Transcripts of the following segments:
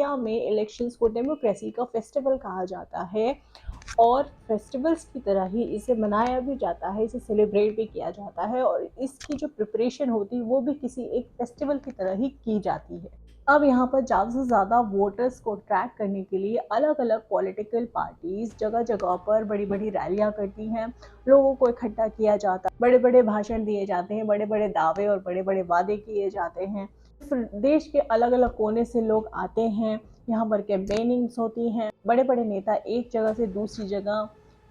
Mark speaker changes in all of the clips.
Speaker 1: India में elections को democracy का फेस्टिवल कहा जाता है और फेस्टिवल्स की तरह ही इसे मनाया भी जाता है, इसे सेलिब्रेट भी किया जाता है और इसकी जो प्रिपरेशन होती है वो भी किसी एक फेस्टिवल की तरह ही की जाती है। अब यहाँ पर ज़्यादा से ज़्यादा वोटर्स को ट्रैक करने के लिए अलग अलग पॉलिटिकल पार्टीज जगह जगह पर बड़ी बड़ी रैलियाँ करती हैं, लोगों को इकट्ठा किया जाता है, बड़े बड़े भाषण दिए जाते हैं, बड़े बड़े दावे और बड़े बड़े वादे किए जाते हैं। देश के अलग अलग कोने से लोग आते हैं, यहाँ पर कैंपेनिंग्स होती हैं, बड़े बड़े नेता एक जगह से दूसरी जगह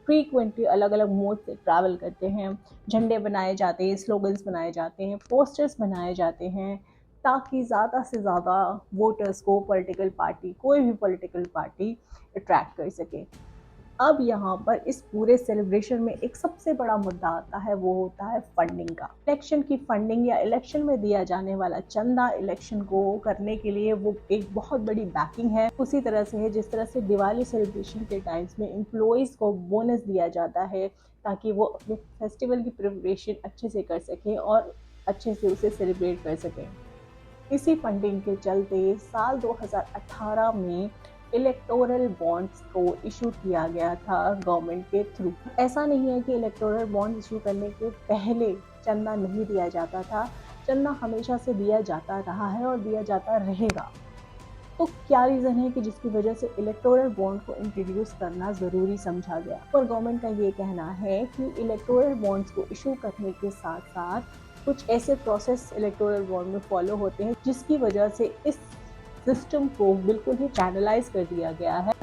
Speaker 1: फ्रीक्वेंटली अलग अलग मोड से ट्रैवल करते हैं, झंडे बनाए जाते हैं, स्लोगन्स बनाए जाते हैं, पोस्टर्स बनाए जाते हैं ताकि ज़्यादा से ज़्यादा वोटर्स को पॉलिटिकल पार्टी, कोई भी पॉलिटिकल पार्टी अट्रैक्ट कर सके। अब यहाँ पर इस पूरे सेलिब्रेशन में एक सबसे बड़ा मुद्दा आता है, वो होता है फंडिंग का। इलेक्शन की फंडिंग या इलेक्शन में दिया जाने वाला चंदा इलेक्शन को करने के लिए वो एक बहुत बड़ी बैकिंग है। उसी तरह से है जिस तरह से दिवाली सेलिब्रेशन के टाइम्स में एम्प्लॉयज़ को बोनस दिया जाता है ताकि वो अपने फेस्टिवल की प्रिपरेशन अच्छे से कर सकें और अच्छे से उसे सेलिब्रेट कर सकें। इसी फंडिंग के चलते साल 2018 में इलेक्टोरल बॉन्ड्स को इशू किया गया था गवर्नमेंट के थ्रू। ऐसा नहीं है कि इलेक्टोरल बॉन्ड इशू करने के पहले चंदा नहीं दिया जाता था, चंदा हमेशा से दिया जाता रहा है और दिया जाता रहेगा। तो क्या रीज़न है कि जिसकी वजह से इलेक्टोरल बॉन्ड को इंट्रोड्यूस करना ज़रूरी समझा गया। और गवर्नमेंट का ये कहना है कि इलेक्टोरल बॉन्ड्स को इशू करने के साथ साथ कुछ ऐसे प्रोसेस इलेक्टोरल बॉन्ड में फॉलो होते हैं जिसकी वजह से इस सिस्टम को बिल्कुल ही चैनलाइज कर दिया गया है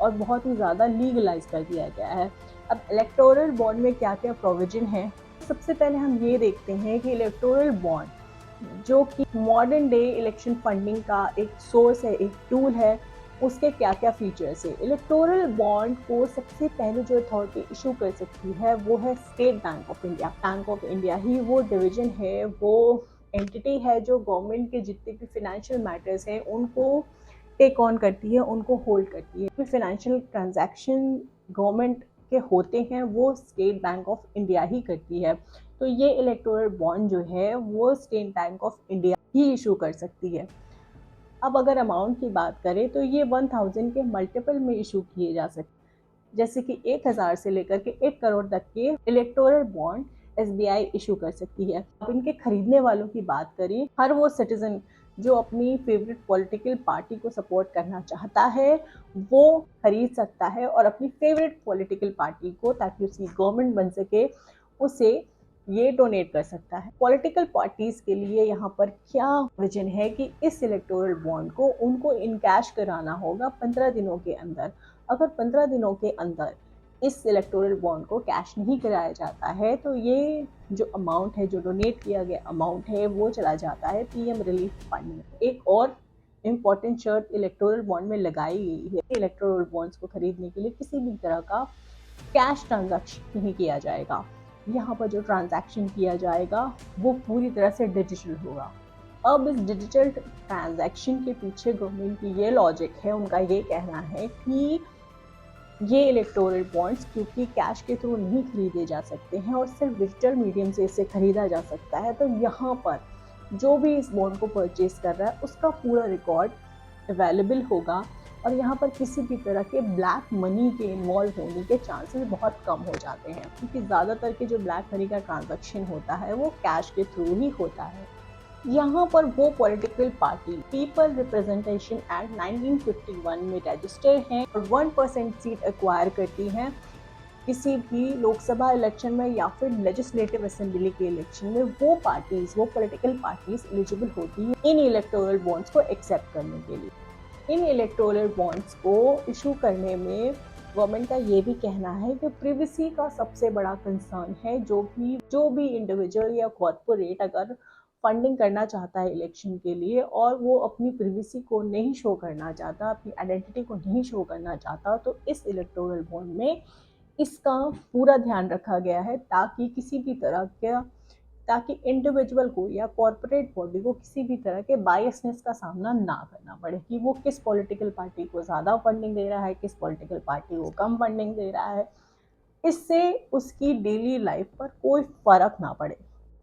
Speaker 1: और बहुत ही ज़्यादा लीगलाइज कर दिया गया है। अब इलेक्टोरल बॉन्ड में क्या क्या प्रोविजन है, सबसे पहले हम ये देखते हैं कि इलेक्टोरल बॉन्ड जो कि मॉडर्न डे इलेक्शन फंडिंग का एक सोर्स है, एक टूल है, उसके क्या क्या फीचर्स है। इलेक्टोरल बॉन्ड को सबसे पहले जो अथॉरिटी इशू कर सकती है वो है state bank of India. Bank of India ही वो डिवीजन है, वो एंटिटी है जो गवर्नमेंट के जितने भी फिनेंशियल मैटर्स हैं उनको टेक ऑन करती है, उनको होल्ड करती है। फिनेंशियल ट्रांजैक्शन गवर्नमेंट के होते हैं वो स्टेट बैंक ऑफ इंडिया ही करती है। तो ये इलेक्टोरल बॉन्ड जो है वो state bank of India he issue कर सकती है। अब अगर अमाउंट की बात करें तो ये 1000 के मल्टीपल में इशू किए जा सकते हैं, जैसे कि 1000 से लेकर के 1 करोड़ तक के इलेक्टोरल बॉन्ड एसबीआई इशू कर सकती है। अब इनके खरीदने वालों की बात करें, हर वो सिटीजन जो अपनी फेवरेट पॉलिटिकल पार्टी को सपोर्ट करना चाहता है वो खरीद सकता है और अपनी फेवरेट पॉलिटिकल पार्टी को, ताकि उसकी गवर्नमेंट बन सके, उसे ये डोनेट कर सकता है। पॉलिटिकल पार्टीज के लिए यहाँ पर क्या विजन है कि इस इलेक्टोरल बॉन्ड को उनको इन कैश कराना होगा 15 दिनों के अंदर। अगर 15 दिनों के अंदर इस इलेक्टोरल बॉन्ड को कैश नहीं कराया जाता है तो ये जो अमाउंट है, जो डोनेट किया गया अमाउंट है, वो चला जाता है पीएम रिलीफ फंड में। एक और इम्पॉर्टेंट शर्त इलेक्टोरल बॉन्ड में लगाई गई है, इलेक्टोरल बॉन्ड्स को खरीदने के लिए किसी भी तरह का कैश ट्रांजैक्शन नहीं किया जाएगा। यहाँ पर जो ट्रांजैक्शन किया जाएगा वो पूरी तरह से डिजिटल होगा। अब इस डिजिटल ट्रांजैक्शन के पीछे गवर्नमेंट की ये लॉजिक है, उनका ये कहना है कि ये इलेक्टोरल बॉन्ड्स क्योंकि कैश के थ्रू नहीं खरीदे जा सकते हैं और सिर्फ डिजिटल मीडियम से इसे खरीदा जा सकता है, तो यहाँ पर जो भी इस बॉन्ड को परचेज कर रहा है उसका पूरा रिकॉर्ड अवेलेबल होगा और यहाँ पर किसी भी तरह के ब्लैक मनी के इन्वॉल्व होने के चांसेस बहुत कम हो जाते हैं, क्योंकि ज़्यादातर के जो ब्लैक मनी का ट्रांजैक्शन होता है वो कैश के थ्रू ही होता है। यहाँ पर वो political party people representation act 1951 में रजिस्टर्ड हैं और 1% सीट एक्वायर करती हैं किसी भी लोकसभा इलेक्शन में या फिर लेजिस्लेटिव असेंबली के इलेक्शन में। वो पार्टीज, वो पॉलिटिकल पार्टीज एलिजिबल होती हैं इन इलेक्टोरल बॉन्ड्स को एक्सेप्ट करने के लिए। इन इलेक्टोरल बॉन्ड्स को इशू करने में गवर्नमेंट का ये भी कहना है कि प्रिवेसी का सबसे बड़ा कंसर्न है। जो भी इंडिविजुअल या कॉर्पोरेट अगर फंडिंग करना चाहता है इलेक्शन के लिए और वो अपनी प्रिवेसी को नहीं शो करना चाहता, अपनी आइडेंटिटी को नहीं शो करना चाहता, तो इस इलेक्टोरल बॉन्ड में इसका पूरा ध्यान रखा गया है ताकि किसी भी तरह का ताकि इंडिविजुअल को या कॉर्पोरेट बॉडी को किसी भी तरह के बायसनेस का सामना ना करना पड़े कि वो किस पॉलिटिकल पार्टी को ज़्यादा फंडिंग दे रहा है, किस पॉलिटिकल पार्टी को कम फंडिंग दे रहा है। इससे उसकी डेली लाइफ पर कोई फ़र्क ना पड़े।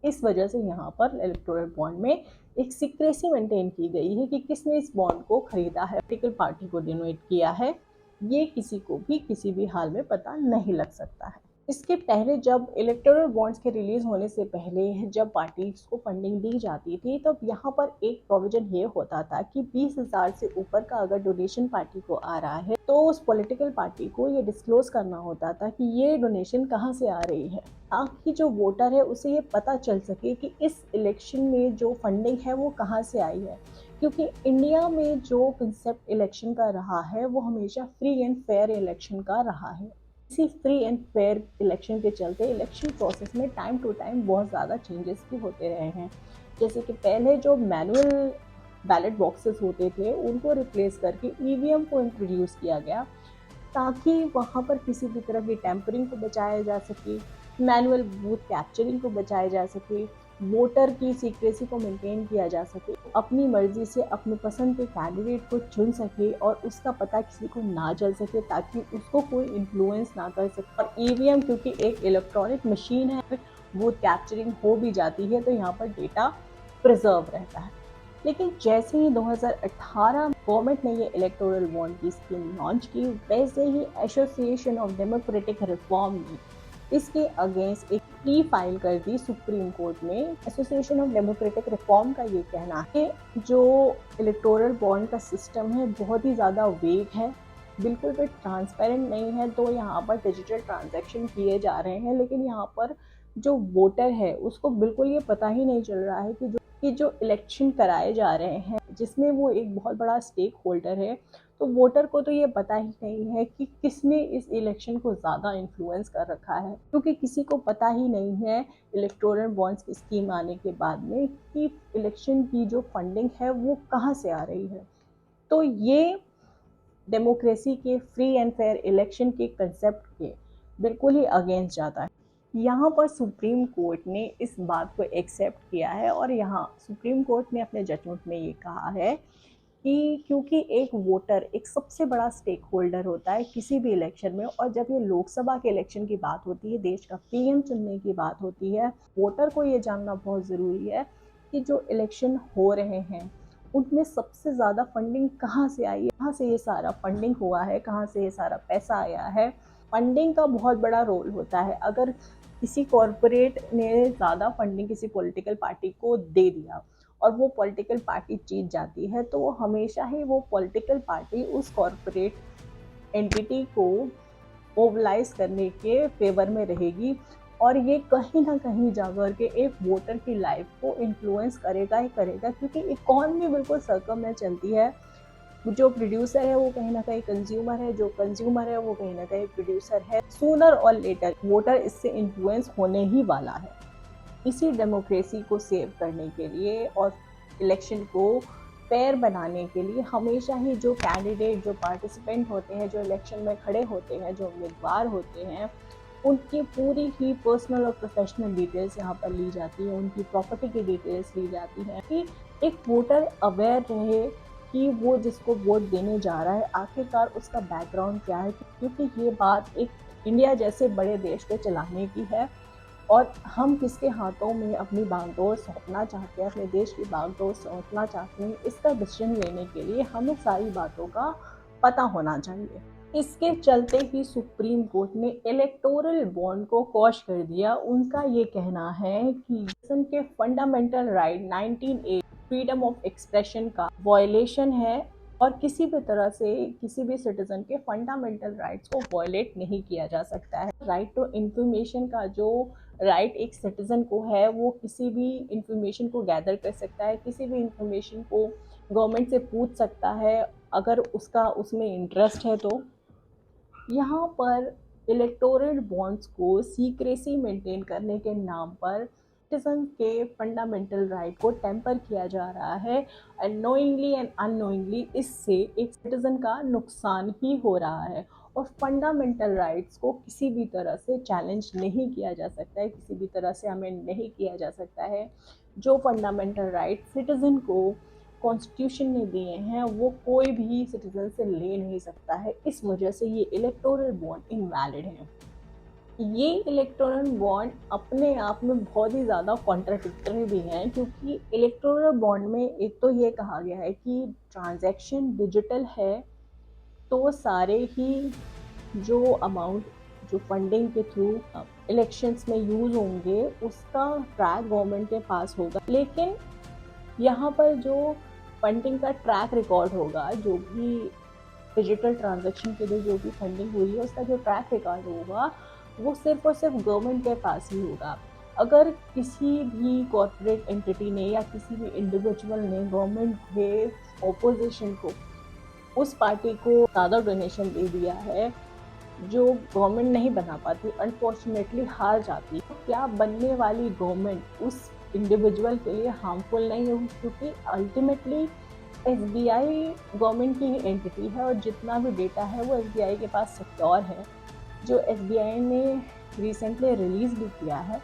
Speaker 1: इस वजह से यहाँ पर इलेक्टोरल बॉन्ड में एक सीक्रेसी मेंटेन की गई है कि किसने इस बॉन्ड को खरीदा है, पॉलिटिकल पार्टी को डिनोट किया है, ये किसी को भी किसी भी हाल में पता नहीं लग सकता है। इसके पहले जब इलेक्टोरल बॉन्ड्स के रिलीज होने से पहले जब पार्टीज को फंडिंग दी जाती थी तब यहाँ पर एक प्रोविजन ये होता था कि 20,000 से ऊपर का अगर डोनेशन पार्टी को आ रहा है तो उस पॉलिटिकल पार्टी को ये डिस्क्लोज करना होता था कि ये डोनेशन कहाँ से आ रही है, ताकि जो वोटर है उसे ये पता चल सके कि इस इलेक्शन में जो फंडिंग है वो कहाँ से आई है। क्योंकि इंडिया में जो कंसेप्ट इलेक्शन का रहा है वो हमेशा फ्री एंड फेयर इलेक्शन का रहा है। इसी फ्री एंड फेयर इलेक्शन के चलते इलेक्शन प्रोसेस में टाइम टू टाइम बहुत ज़्यादा चेंजेस भी होते रहे हैं। जैसे कि पहले जो मैनुअल बैलेट बॉक्सेस होते थे उनको रिप्लेस करके ईवीएम को इंट्रोड्यूस किया गया, ताकि वहाँ पर किसी भी तरह की टेम्परिंग को बचाया जा सके, मैनुअल बूथ कैप्चरिंग को बचाया जा सके, वोटर की सीक्रेसी को मेंटेन किया जा सके, अपनी मर्जी से अपने पसंद के कैंडिडेट को चुन सके और उसका पता किसी को ना चल सके, ताकि उसको कोई इन्फ्लुएंस ना कर सके। और ईवीएम क्योंकि एक इलेक्ट्रॉनिक मशीन है, वोट कैप्चरिंग हो भी जाती है तो यहाँ पर डेटा प्रिजर्व रहता है। लेकिन जैसे ही 2018 गवर्नमेंट ने ये इलेक्टोरल बॉन्ड की स्कीम लॉन्च की, वैसे ही एसोसिएशन ऑफ डेमोक्रेटिक रिफॉर्म ने इसके अगेंस्ट एक प्ली फाइल कर दी सुप्रीम कोर्ट में। एसोसिएशन ऑफ डेमोक्रेटिक रिफॉर्म का ये कहना है कि जो इलेक्टोरल बॉन्ड का सिस्टम है बहुत ही ज़्यादा वेग है, बिल्कुल भी ट्रांसपेरेंट नहीं है। तो यहाँ पर डिजिटल ट्रांजैक्शन किए जा रहे हैं, लेकिन यहाँ पर जो वोटर है उसको बिल्कुल ये पता ही नहीं चल रहा है कि जो इलेक्शन कराए जा रहे हैं जिसमें वो एक बहुत बड़ा स्टेक होल्डर है, तो वोटर को तो ये पता ही नहीं है कि किसने इस इलेक्शन को ज़्यादा इन्फ्लुएंस कर रखा है, क्योंकि किसी को पता ही नहीं है इलेक्टोरल बॉन्ड्स की स्कीम आने के बाद में कि इलेक्शन की जो फंडिंग है वो कहाँ से आ रही है। तो ये डेमोक्रेसी के फ्री एंड फेयर इलेक्शन के कंसेप्ट के बिल्कुल ही अगेंस्ट जाता है। यहाँ पर सुप्रीम कोर्ट ने इस बात को एक्सेप्ट किया है और यहाँ सुप्रीम कोर्ट ने अपने जजमेंट में ये कहा है कि क्योंकि एक वोटर एक सबसे बड़ा स्टेक होल्डर होता है किसी भी इलेक्शन में, और जब ये लोकसभा के इलेक्शन की बात होती है, देश का पीएम चुनने की बात होती है, वोटर को ये जानना बहुत ज़रूरी है कि जो इलेक्शन हो रहे हैं उनमें सबसे ज़्यादा फंडिंग कहाँ से आई है, कहाँ से ये सारा फंडिंग हुआ है, कहाँ से ये सारा पैसा आया है। फंडिंग का बहुत बड़ा रोल होता है। अगर किसी कॉरपोरेट ने ज़्यादा फंडिंग किसी पॉलिटिकल पार्टी को दे दिया और वो पॉलिटिकल पार्टी जीत जाती है, तो वो हमेशा ही वो पॉलिटिकल पार्टी उस कॉरपोरेट एंटिटी को मोबिलाइज करने के फेवर में रहेगी, और ये कहीं ना कहीं जाकर के एक वोटर की लाइफ को इन्फ्लुएंस करेगा ही करेगा, क्योंकि इकॉनमी बिल्कुल सर्कल में चलती है। जो प्रोड्यूसर है वो कहीं ना कहीं कंज्यूमर है, जो कंज्यूमर है वो कहीं ना कहीं प्रोड्यूसर है। सूनर और लेटर वोटर इससे इन्फ्लुएंस होने ही वाला है। इसी डेमोक्रेसी को सेव करने के लिए और इलेक्शन को फेयर बनाने के लिए हमेशा ही जो कैंडिडेट, जो पार्टिसिपेंट होते हैं, जो इलेक्शन में खड़े होते हैं, जो उम्मीदवार होते हैं, उनकी पूरी ही पर्सनल और प्रोफेशनल डिटेल्स यहाँ पर ली जाती है, उनकी प्रॉपर्टी की डिटेल्स ली जाती है, कि एक वोटर अवेयर रहे कि वो जिसको वोट देने जा रहा है आखिरकार उसका बैकग्राउंड क्या है। क्योंकि ये बात एक इंडिया जैसे बड़े देश को चलाने की है, और हम किसके हाथों में अपनी बागडोर सौंपना चाहते हैं, अपने देश की बागडोर सौंपना चाहते हैं, इसका डिसीजन लेने के लिए हमें सारी बातों का पता होना चाहिए। इसके चलते ही सुप्रीम कोर्ट ने इलेक्टोरल बॉन्ड को कॉश कर दिया। उनका ये कहना है कि के fundamental right 19A freedom of expression का वायलेशन है, और किसी भी तरह से किसी भी सिटीजन के फंडामेंटल राइट्स को वायलेट नहीं किया जा सकता है। राइट टू इंफॉर्मेशन का जो राइट एक सिटीजन को है, वो किसी भी इंफॉर्मेशन को गैदर कर सकता है, किसी भी इंफॉर्मेशन को गवर्नमेंट से पूछ सकता है अगर उसका उसमें इंटरेस्ट है। तो यहाँ पर इलेक्टोरल बॉन्ड्स को सीक्रेसी मेंटेन करने के नाम पर सिटीजन के फंडामेंटल राइट को टेम्पर किया जा रहा है, एंड नोइंगली एंड अननोइंगली इससे एक सिटीजन का नुकसान ही हो रहा है। और फंडामेंटल राइट्स को किसी भी तरह से चैलेंज नहीं किया जा सकता है, किसी भी तरह से अमेंड नहीं किया जा सकता है। जो फंडामेंटल राइट सिटीजन को कॉन्स्टिट्यूशन ने दिए हैं वो कोई भी सिटीजन से ले नहीं सकता है। इस वजह से ये इलेक्टोरल बॉन्ड इनवैलिड है। ये इलेक्टोरल बॉन्ड अपने आप में बहुत ही ज़्यादा कॉन्ट्राडिक्टरी भी हैं, क्योंकि इलेक्टोरल बॉन्ड में एक तो ये कहा गया है कि ट्रांजैक्शन डिजिटल है, तो सारे ही जो अमाउंट जो फंडिंग के थ्रू इलेक्शंस में यूज़ होंगे उसका ट्रैक गवर्नमेंट के पास होगा। लेकिन यहाँ पर जो फंडिंग का ट्रैक रिकॉर्ड होगा, जो भी डिजिटल ट्रांजैक्शन के लिए जो भी फंडिंग हुई है उसका जो ट्रैक रिकॉर्ड होगा वो सिर्फ और सिर्फ गवर्नमेंट के पास ही होगा। अगर किसी भी कॉर्पोरेट एंटिटी ने या किसी भी इंडिविजुअल ने गवर्नमेंट के ऑपोजिशन को, उस पार्टी को ज़्यादा डोनेशन दे दिया है जो गवर्नमेंट नहीं बना पाती, अनफॉर्चुनेटली हार जाती, तो क्या बनने वाली गवर्नमेंट उस इंडिविजुअल के लिए हार्मफुल नहीं होगी? क्योंकि अल्टीमेटली एसबीआई गवर्नमेंट की ही एंटिटी है और जितना भी डेटा है वो एसबीआई के पास सिक्योर है, जो एसबीआई ने रिसेंटली रिलीज़ भी किया है।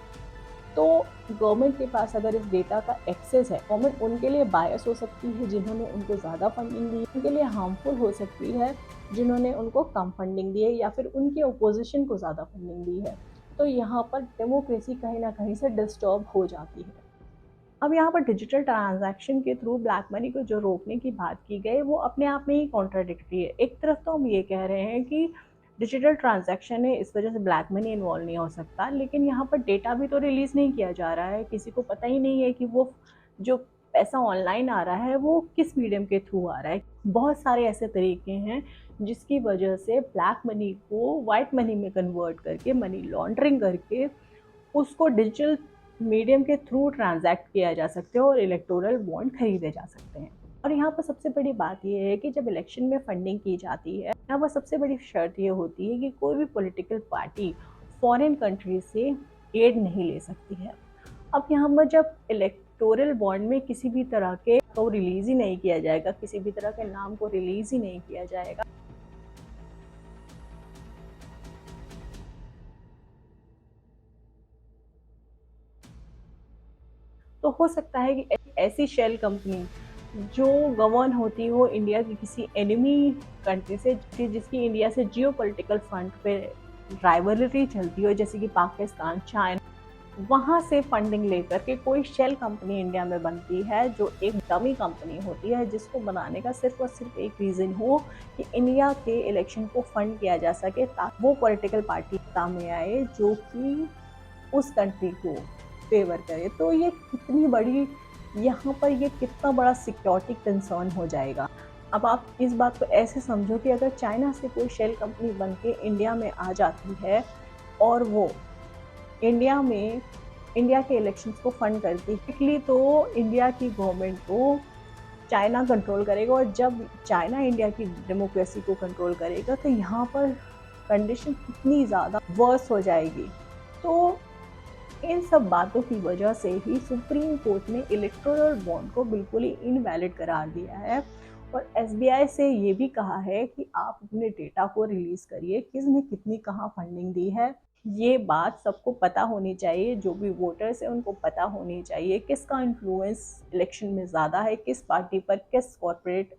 Speaker 1: तो गवर्नमेंट के पास अगर इस डेटा का एक्सेस है, गवर्नमेंट उनके लिए बायस हो सकती है जिन्होंने उनको ज़्यादा फंडिंग दी, उनके लिए हार्मफुल हो सकती है जिन्होंने उनको कम फंडिंग दी है या फिर उनके अपोजिशन को ज़्यादा फंडिंग दी है। तो यहाँ पर डेमोक्रेसी कहीं ना कहीं से डिस्टर्ब हो जाती है। अब यहाँ पर डिजिटल ट्रांजैक्शन के थ्रू ब्लैक मनी को जो रोकने की बात की गई वो अपने आप में ही कॉन्ट्राडिक्टरी है। एक तरफ तो हम ये कह रहे हैं कि डिजिटल ट्रांजैक्शन है, इस वजह से ब्लैक मनी इन्वॉल्व नहीं हो सकता, लेकिन यहाँ पर डेटा भी तो रिलीज़ नहीं किया जा रहा है, किसी को पता ही नहीं है कि वो जो पैसा ऑनलाइन आ रहा है वो किस मीडियम के थ्रू आ रहा है। बहुत सारे ऐसे तरीके हैं जिसकी वजह से ब्लैक मनी को वाइट मनी में कन्वर्ट करके, मनी लॉन्ड्रिंग करके उसको डिजिटल मीडियम के थ्रू ट्रांजैक्ट किया जा सकते हैं और इलेक्टोरल बॉन्ड खरीदे जा सकते हैं। और यहाँ पर सबसे बड़ी बात यह है कि जब इलेक्शन में फंडिंग की जाती है, यहाँ पर सबसे बड़ी शर्त ये होती है कि कोई भी पॉलिटिकल पार्टी फॉरेन कंट्री से एड नहीं ले सकती है। अब यहाँ पर जब इलेक्टोरल बॉन्ड में किसी भी तरह के को रिलीज़ ही नहीं किया जाएगा, किसी भी तरह के नाम को रिलीज़ ही नहीं किया जाएगा, तो हो सकता है कि ऐसी शेल कंपनी जो गवर्न होती हो इंडिया की किसी एनिमी कंट्री से, जिसकी इंडिया से जियो पोलिटिकल फ्रंट पे राइवलरी चलती हो, जैसे कि पाकिस्तान, चाइना, वहाँ से फंडिंग लेकर के कोई शेल कंपनी इंडिया में बनती है जो एक डमी कंपनी होती है, जिसको बनाने का सिर्फ और सिर्फ एक रीज़न हो कि इंडिया के इलेक्शन को फंड किया जा सके, ताकि वो पॉलिटिकल पार्टी सामने आए जो कि उस कंट्री को फेवर करे। तो ये कितनी बड़ी, यहाँ पर ये कितना बड़ा सिक्योरिटी कंसर्न हो जाएगा। अब आप इस बात को ऐसे समझो कि अगर चाइना से कोई शेल कंपनी बन के इंडिया में आ जाती है और वो इंडिया के इलेक्शंस को फंड करती है, तो इंडिया की गवर्नमेंट को चाइना कंट्रोल करेगा, और जब चाइना इंडिया की डेमोक्रेसी को कंट्रोल करेगा तो यहाँ पर कंडीशन कितनी ज़्यादा वर्स हो जाएगी। तो इन सब बातों की वजह से ही सुप्रीम कोर्ट ने इलेक्टोरल बॉन्ड को बिल्कुल ही इनवैलिड करार दिया है और एसबीआई से ये भी कहा है कि आप अपने डेटा को रिलीज़ करिए, किसने कितनी कहाँ फंडिंग दी है। ये बात सबको पता होनी चाहिए, जो भी वोटर्स हैं उनको पता होनी चाहिए किसका इन्फ्लुएंस इलेक्शन में ज़्यादा है, किस पार्टी पर, किस कॉर्पोरेट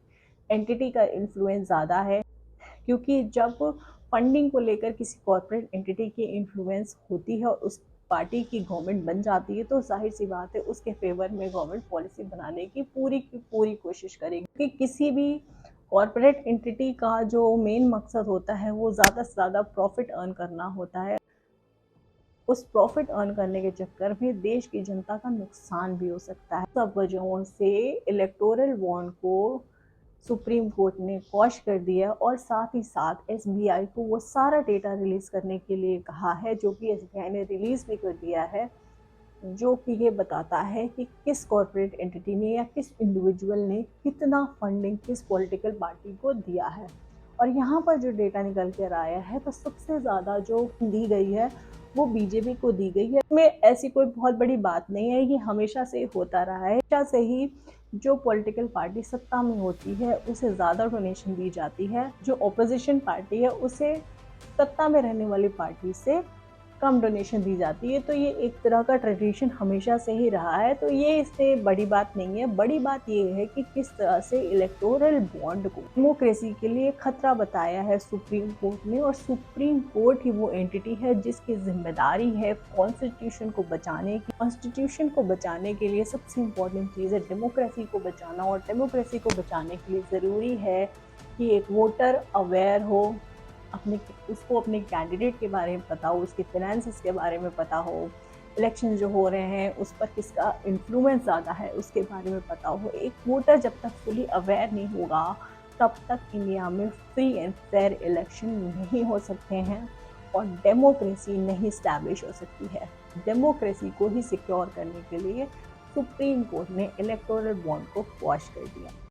Speaker 1: एंटिटी का इन्फ्लुएंस ज़्यादा है। क्योंकि जब फंडिंग को लेकर किसी कॉर्पोरेट एंटिटी की इन्फ्लुएंस होती है और उस पार्टी की गवर्नमेंट बन जाती है, तो जाहिर सी बात है उसके फेवर में गवर्नमेंट पॉलिसी बनाने की पूरी कोशिश करेगी। कि किसी भी कॉर्पोरेट एंटिटी का जो मेन मकसद होता है वो ज़्यादा से ज़्यादा प्रॉफिट अर्न करना होता है। उस प्रॉफिट अर्न करने के चक्कर में देश की जनता का नुकसान भी हो सकता है। सब वजहों से इलेक्टोरल बॉन्ड को सुप्रीम कोर्ट ने कॉश कर दिया और साथ ही साथ एसबीआई को वो सारा डेटा रिलीज़ करने के लिए कहा है, जो कि एसबीआई ने रिलीज़ भी कर दिया है, जो कि ये बताता है कि किस कॉर्पोरेट एंटिटी ने या किस इंडिविजुअल ने कितना फंडिंग किस पॉलिटिकल पार्टी को दिया है। और यहाँ पर जो डेटा निकल कर आया है तो सबसे ज़्यादा जो दी गई है वो बीजेपी को दी गई है। इसमें ऐसी कोई बहुत बड़ी बात नहीं है, ये हमेशा से होता रहा है। हमेशा से ही जो पॉलिटिकल पार्टी सत्ता में होती है उसे ज़्यादा डोनेशन दी जाती है, जो ऑपोजिशन पार्टी है उसे सत्ता में रहने वाली पार्टी से कम डोनेशन दी जाती है। तो ये एक तरह का ट्रेडिशन हमेशा से ही रहा है, तो ये इससे बड़ी बात नहीं है। बड़ी बात ये है कि किस तरह से इलेक्टोरल बॉन्ड को डेमोक्रेसी के लिए खतरा बताया है सुप्रीम कोर्ट ने, और सुप्रीम कोर्ट ही वो एंटिटी है जिसकी जिम्मेदारी है कॉन्स्टिट्यूशन को बचाने की। कॉन्स्टिट्यूशन को बचाने के लिए सबसे इम्पोर्टेंट चीज़ है डेमोक्रेसी को बचाना, और डेमोक्रेसी को बचाने के लिए ज़रूरी है कि एक वोटर अवेयर हो, उसको अपने कैंडिडेट के बारे में पता हो, उसके फिनेंसेस के बारे में पता हो, इलेक्शन जो हो रहे हैं उस पर किसका इन्फ्लुएंस ज़्यादा है उसके बारे में पता हो। एक वोटर जब तक फुली अवेयर नहीं होगा तब तक इंडिया में फ्री एंड फेयर इलेक्शन नहीं हो सकते हैं और डेमोक्रेसी नहीं इस्टेब्लिश हो सकती है। डेमोक्रेसी को ही सिक्योर करने के लिए सुप्रीम कोर्ट ने इलेक्टोरल बॉन्ड को क्वॉश कर दिया।